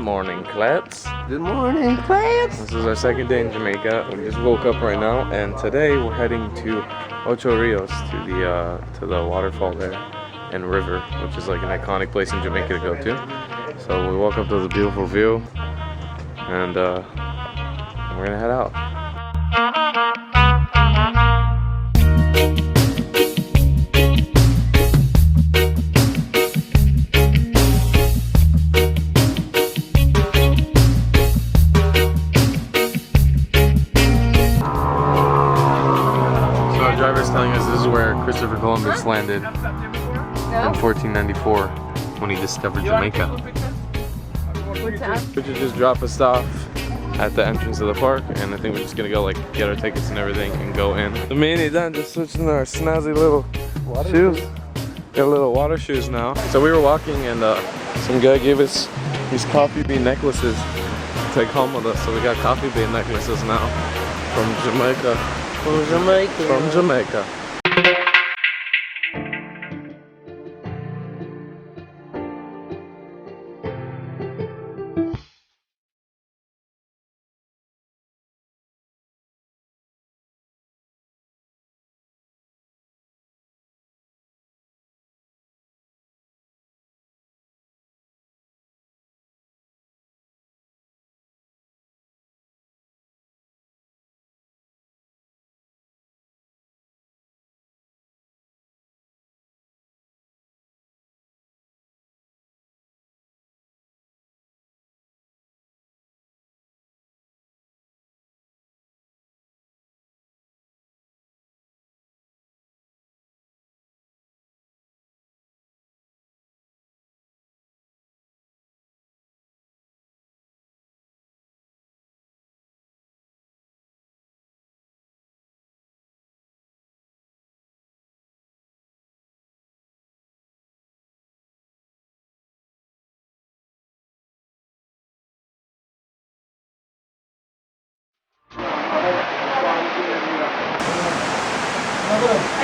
morning, Klets. Good morning, Klets. This is our second day in Jamaica. We just woke up right now, and today we're heading to Ocho Rios, to the waterfall there and river, which is like an iconic place in Jamaica to go to. So we woke up to the beautiful view, and we're gonna head out. Telling us this is where Christopher Columbus landed in 1494 when he discovered Jamaica. Richard just dropped us off at the entrance of the park, and I think we're just gonna go like get our tickets and everything and go in. The mini done just switching our snazzy little shoes. Got little water shoes now. So we were walking and some guy gave us these coffee bean necklaces to take home with us. So we got coffee bean necklaces now from Jamaica. From Jamaica. From Jamaica.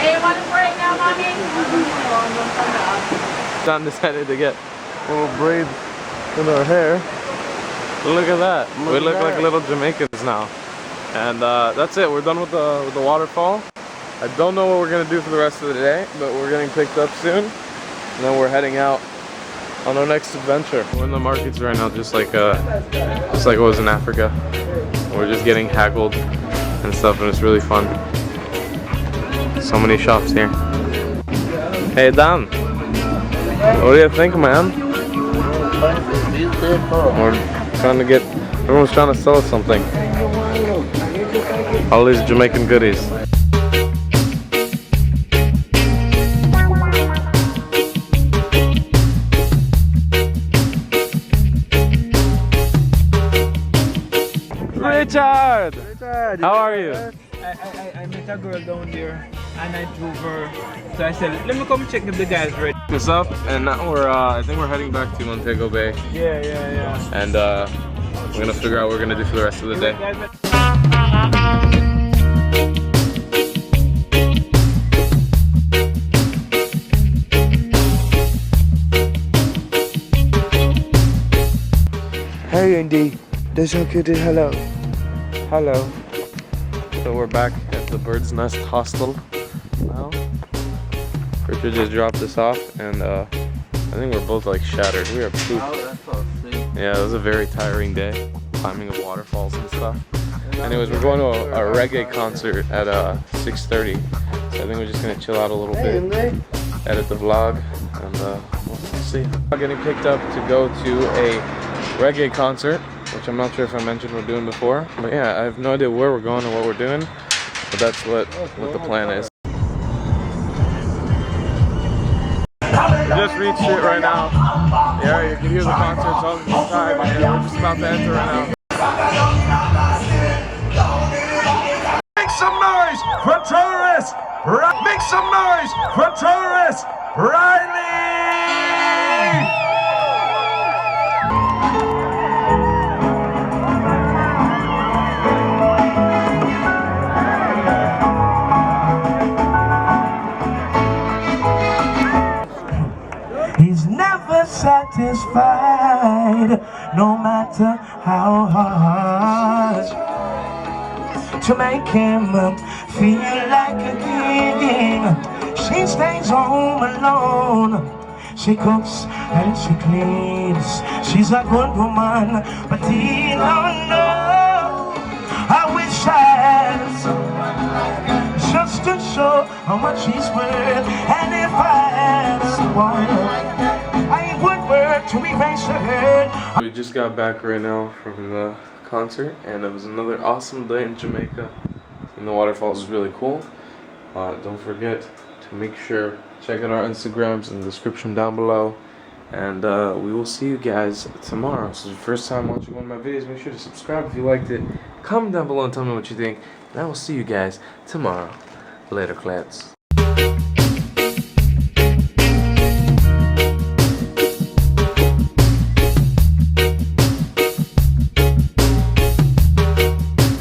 Hey, you want a break now, mommy? John decided to get a little braid in our hair. Look at that. We look like little Jamaicans now. And that's it. We're done with the waterfall. I don't know what we're gonna do for the rest of the day, but we're getting picked up soon. And then we're heading out on our next adventure. We're in the markets right now, just like it was in Africa. We're just getting haggled and stuff, and it's really fun. So many shops here. Hey Dan, what do you think, man? We're trying to get, everyone's trying to sell us something. All these Jamaican goodies. Richard! How are you? I met a girl down there and I drove her. So I said, let me come check if the guy's ready. What's up? And now I think we're heading back to Montego Bay. Yeah. And we're gonna figure out what we're gonna do for the rest of the day. Hey, Andy. That's okay. Hello. Hello. So we're back at the Bird's Nest Hostel now. Richard just dropped us off, and I think we're both like shattered. We are pooped. Oh, that's so sick. Yeah, it was a very tiring day, climbing up waterfalls and stuff. Anyways, we're going to a reggae concert at 6:30. So I think we're just gonna chill out a little bit, edit the vlog, and we'll see. I'm getting picked up to go to a reggae concert, which I'm not sure if I mentioned we're doing before. But yeah, I have no idea where we're going or what we're doing, but that's what the plan is. We just reached it right now. Yeah, you can hear the concert all the time. We're just about to enter right now. Make some noise for tourists! Make some noise for tourists! Riley! He's never satisfied. tried, no matter how hard, to make him feel like a king. She stays home alone. She cooks and she cleans. She's a good woman, but he don't know. I wish I had someone just to show how much she's worth. And if I had one, I would work to erase her hurt. We just got back right now from the concert, and it was another awesome day in Jamaica. And the waterfalls is really cool. Don't forget to make sure check out our Instagrams in the description down below, and we will see you guys tomorrow. So if it's your first time watching one of my videos, make sure to subscribe if you liked it. Comment down below and tell me what you think, and I will see you guys tomorrow. Later, claps.